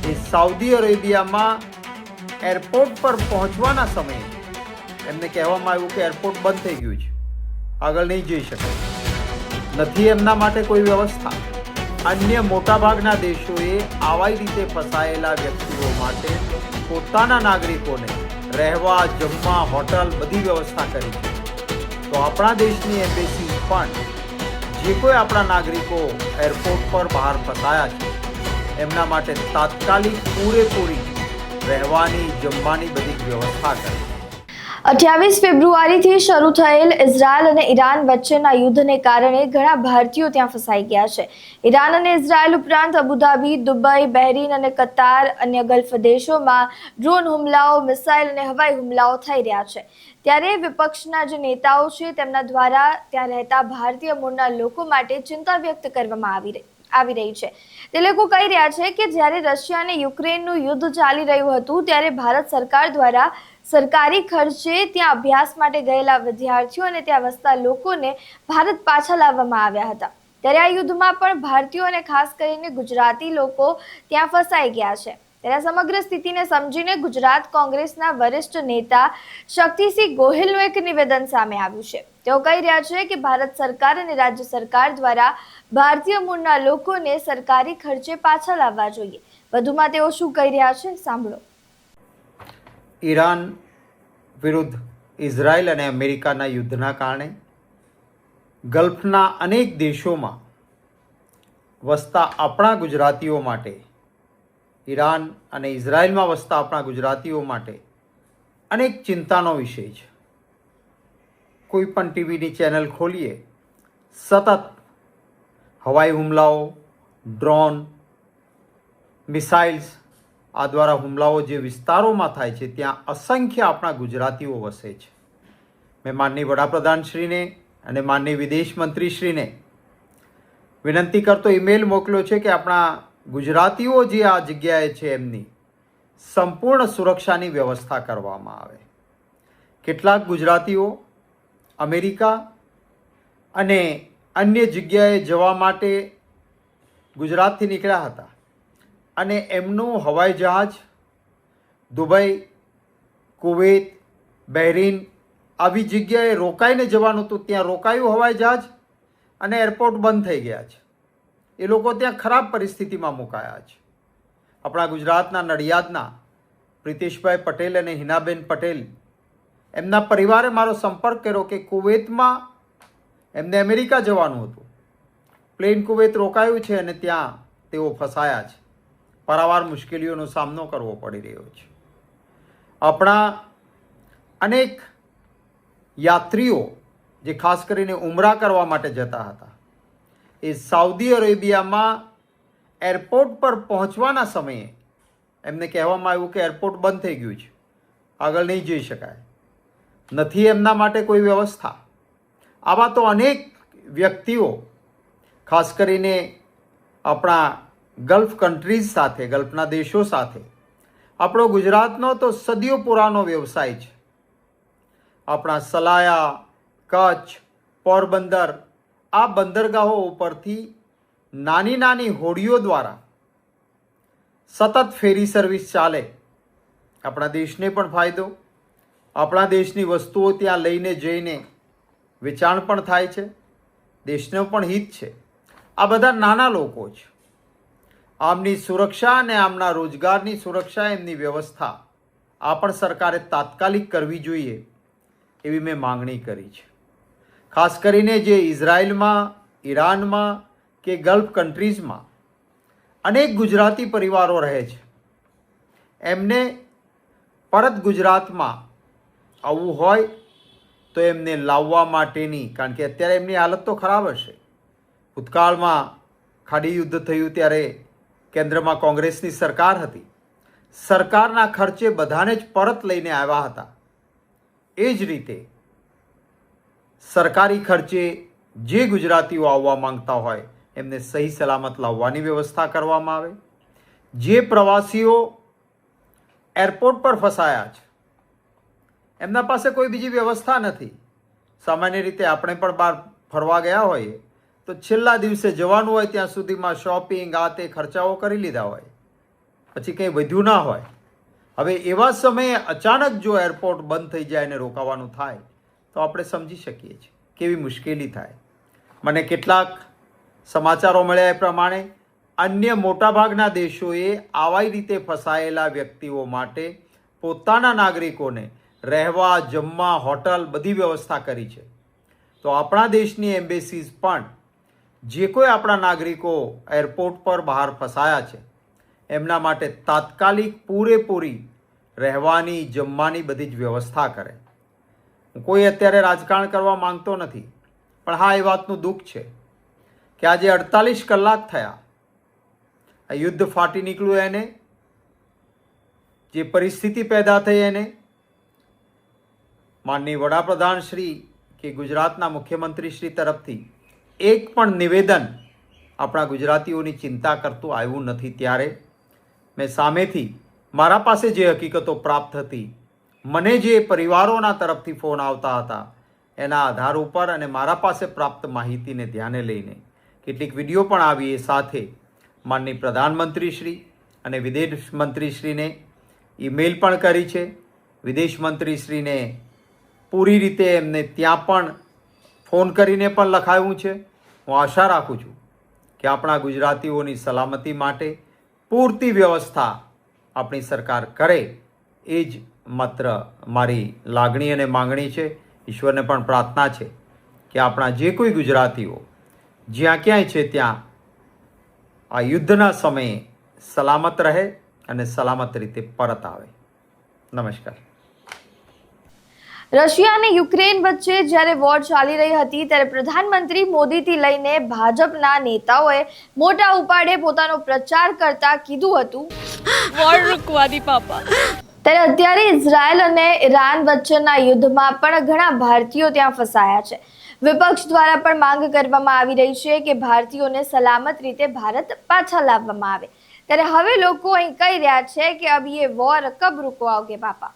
એ Saudi અરેબિયામાં airport પર પહોંચવાના સમયે એમને કહેવામાં આવ્યું કે એરપોર્ટ બંધ થઈ ગયું છે, આગળ નહીં જઈ શકાય, નથી એમના માટે કોઈ વ્યવસ્થા. અન્ય મોટાભાગના દેશોએ આવા રીતે ફસાયેલા વ્યક્તિઓ માટે પોતાના નાગરિકોને રહેવા, જમવા, હોટલ બધી વ્યવસ્થા કરી છે. તો આપણા દેશની એમ્બેસી પણ જે કોઈ આપણા નાગરિકો એરપોર્ટ પર બહાર ફસાયા છે એમના માટે તાત્કાલિક પૂરેપૂરી રહેવાની, જમવાની બધી વ્યવસ્થા કરે. 28 ફેબ્રુઆરીથી શરૂ થયેલ ઇઝરાયલ અને ઈરાન વચ્ચેના યુદ્ધને કારણે ઘણા ભારતીયો ત્યાં ફસાઈ ગયા છે. ઈરાન અને ઇઝરાયલ ઉપરાંત અબુધાબી, દુબઈ, બહેરીન અને કતાર, અન્ય ગલ્ફ દેશોમાં ડ્રોન હુમલાઓ, મિસાઇલ અને હવાઈ હુમલાઓ થઈ રહ્યા છે. ત્યારે વિપક્ષના જે નેતાઓ છે તેમના દ્વારા ત્યાં રહેતા ભારતીય મૂળના લોકો માટે ચિંતા વ્યક્ત કરવામાં આવી રહી છે. તે લોકો કહી રહ્યા છે કે જ્યારે રશિયા અને યુક્રેનનું યુદ્ધ ચાલી રહ્યું હતું ત્યારે ભારત સરકાર દ્વારા સરકારી ખર્ચે ત્યાં અભ્યાસ માટે ગયેલા વિદ્યાર્થીઓ અને ત્યાં વસતા લોકોને ભારત પાછા લાવવામાં આવ્યા હતા. ત્યારે આ યુદ્ધમાં પણ ભારતીયો અને ખાસ કરીને ગુજરાતી લોકો ત્યાં ફસાઈ ગયા છે. ત્યારે સમગ્ર સ્થિતિને સમજીને ગુજરાત કોંગ્રેસના વરિષ્ઠ નેતા શક્તિસિંહ ગોહિલનું એક નિવેદન સામે આવ્યું છે. તેઓ કહી રહ્યા છે કે ભારત સરકાર અને રાજ્ય સરકાર દ્વારા ભારતીય મૂળના લોકોને સરકારી ખર્ચે પાછા લાવવા જોઈએ. વધુમાં તેઓ શું કહી રહ્યા છે સાંભળો. ઈરાન વિરુદ્ધ ઇઝરાયલ અને અમેરિકાના યુદ્ધના કારણે ગલ્ફના અનેક દેશોમાં વસતા આપણા ગુજરાતીઓ માટે, ઈરાન અને ઇઝરાયલમાં વસતા આપણા ગુજરાતીઓ માટે અનેક ચિંતાનો વિષય છે. કોઈ પણ ટીવીની ચેનલ ખોલીએ, સતત હવાઈ હુમલાઓ, ડ્રોન, મિસાઇલ્સ આ દ્વારા હુમલાઓ જે વિસ્તારોમાં થાય છે ત્યાં અસંખ્ય આપણા ગુજરાતીઓ વસે છે. મેં માનનીય વડાપ્રધાનશ્રીને અને માનનીય વિદેશ મંત્રીશ્રીને વિનંતી કરતો ઈમેલ મોકલ્યો છે કે આપણા ગુજરાતીઓ જે આ જગ્યાએ છે એમની સંપૂર્ણ સુરક્ષાની વ્યવસ્થા કરવામાં આવે. કેટલાક ગુજરાતીઓ અમેરિકા અને અન્ય જગ્યાએ જવા માટે ગુજરાતથી નીકળ્યા હતા અને એમનું હવાઈ જહાજ દુબઈ, કુવૈત, બહેરીન આવી જગ્યાએ રોકાઈને જવાનું હતું. ત્યાં રોકાયું હવાઈ જહાજ અને એરપોર્ટ બંધ થઈ ગયા છે. એ લોકો ત્યાં ખરાબ પરિસ્થિતિમાં મુકાયા છે. આપણા ગુજરાતના નડિયાદના પ્રિતેશભાઈ પટેલ અને હિનાબેન પટેલ, એમના પરિવારે મારો સંપર્ક કર્યો કે કુવૈતમાં એમને અમેરિકા જવાનું હતું, પ્લેન કુવૈત રોકાયું છે અને ત્યાં તેઓ ફસાયા છે. પારાવાર મુશ્કેલીઓનો સામનો કરવો પડી રહ્યો છે. આપણા અનેક યાત્રીઓ જે ખાસ કરીને ઉમરા કરવા માટે જતા હતા એ સાઉદી અરેબિયામાં એરપોર્ટ પર પહોંચવાના સમયે એમને કહેવામાં આવ્યું કે એરપોર્ટ બંધ થઈ ગયું છે, આગળ નહીં જઈ શકાય, નથી એમના માટે કોઈ વ્યવસ્થા. આવા તો અનેક વ્યક્તિઓ ખાસ કરીને આપણા ગલ્ફ કન્ટ્રીઝ સાથે, ગલ્ફના દેશો સાથે આપણો ગુજરાતનો તો સદીઓ પુરાનો વ્યવસાય છે. આપણા સલાયા, કચ્છ, પોરબંદર આ બંદરગાહો ઉપરથી નાની નાની હોડીઓ દ્વારા સતત ફેરી સર્વિસ ચાલે. આપણા દેશને પણ ફાયદો, આપણા દેશની વસ્તુઓ ત્યાં લઈને જઈને વેચાણ પણ થાય છે, દેશનો પણ હિત છે. આ બધા નાના લોકો છે. આમની સુરક્ષા અને આમના રોજગારની સુરક્ષા, એમની વ્યવસ્થા આ પણ સરકારે તાત્કાલિક કરવી જોઈએ એવી મેં માંગણી કરી છે. ખાસ કરીને જે ઇઝરાયલમાં, ઈરાનમાં કે ગલ્ફ કન્ટ્રીઝમાં અનેક ગુજરાતી પરિવારો રહે છે, એમને પરત ગુજરાતમાં આવવું હોય તો એમને લાવવા માટેની, કારણ કે અત્યારે એમની હાલત તો ખરાબ હશે. ભૂતકાળમાં ખાડી યુદ્ધ થયું ત્યારે કેન્દ્રમાં કોંગ્રેસની સરકાર હતી. સરકારના ખર્ચે બધાને જ પરત લઈને આવ્યા હતા. એ જ રીતે સરકારી ખર્ચે જે ગુજરાતીઓ આવવા માંગતા હોય એમને સહી સલામત લાવવાની વ્યવસ્થા કરવામાં આવે. જે પ્રવાસીઓ એરપોર્ટ પર ફસાયા છે એમના પાસે કોઈ બીજી વ્યવસ્થા નથી. સામાન્ય રીતે આપણે પણ બહાર ફરવા ગયા હોઈએ તો છેલ્લા દિવસે જવાનું હોય ત્યાં સુધીમાં શોપિંગ આ તે ખર્ચાઓ કરી લીધા હોય. પછી કંઈ વધ્યું ના હોય. હવે એવા સમયે અચાનક જો એરપોર્ટ બંધ થઈ જાય અને રોકાવાનું થાય તો આપણે સમજી શકીએ છીએ કેવી મુશ્કેલી થાય. મને કેટલાક સમાચારો મળ્યા એ પ્રમાણે અન્ય મોટાભાગના દેશોએ આવા રીતે ફસાયેલા વ્યક્તિઓ માટે પોતાના નાગરિકોને રહેવા, જમવા, હોટલ બધી વ્યવસ્થા કરી છે. તો આપણા દેશની એમ્બેસીઝ પણ જે કોઈ આપણા નાગરિકો એરપોર્ટ પર બહાર ફસાયા છે એમના માટે તાત્કાલિક પૂરેપૂરી રહેવાની, જમવાની બધી જ વ્યવસ્થા કરે. કોઈ અત્યારે રાજકારણ કરવા માંગતો નથી, પણ હા, એ વાતનું દુઃખ છે કે આજે 48 કલાક થયા આ યુદ્ધ ફાટી નીકળ્યું, એને જે પરિસ્થિતિ પેદા થઈ એને માનનીય વડાપ્રધાન શ્રી કે ગુજરાતના મુખ્યમંત્રી શ્રી તરફથી એક પણ નિવેદન આપણા ગુજરાતીઓની ચિંતા કરતું આવ્યું નથી. ત્યારે મેં સામેથી મારા પાસે જે હકીકતો પ્રાપ્ત હતી, મને જે પરિવારોના તરફથી ફોન આવતા હતા એના આધાર ઉપર અને મારા પાસે પ્રાપ્ત માહિતીને ધ્યાને લઈને કેટલીક વિડીયો પણ આવી, એ સાથે માનનીય પ્રધાનમંત્રીશ્રી અને વિદેશ મંત્રીશ્રીને ઈમેલ પણ કરી છે. વિદેશ મંત્રીશ્રીને પૂરી રીતે એમને ત્યાં પણ ફોન કરીને પણ લખાયું છે. હું આશા રાખું છું કે આપણા ગુજરાતીઓની સલામતી માટે પૂરતી વ્યવસ્થા આપણી સરકાર કરે, એ જ માત્ર મારી લાગણી અને માંગણી છે. ઈશ્વરને પણ પ્રાર્થના છે કે આપણા જે કોઈ ગુજરાતીઓ જ્યાં ક્યાંય છે ત્યાં આ યુદ્ધના સમયે સલામત રહે અને સલામત રીતે પરત આવે. નમસ્કાર. રશિયા અને યુક્રેન વચ્ચે જ્યારે વોર ચાલી રહી હતી ત્યારે પ્રધાનમંત્રી મોદીથી લઈને ભાજપના નેતાઓએ મોટા ઉપાડે પોતાનો પ્રચાર કરતા કીધું હતું, વોર રૂકવા દી પાપા. ત્યારે અત્યારે ઇઝરાયલ અને ઈરાન વચ્ચેના યુદ્ધમાં પણ ઘણા ભારતીયો ત્યાં ફસાયા છે. વિપક્ષ દ્વારા પણ માંગ કરવામાં આવી રહી છે કે ભારતીયોને સલામત રીતે ભારત પાછા લાવવામાં આવે. ત્યારે હવે લોકો અહીં કહી રહ્યા છે કે અબ યે વોર કબ રૂકવાઓગે પાપા.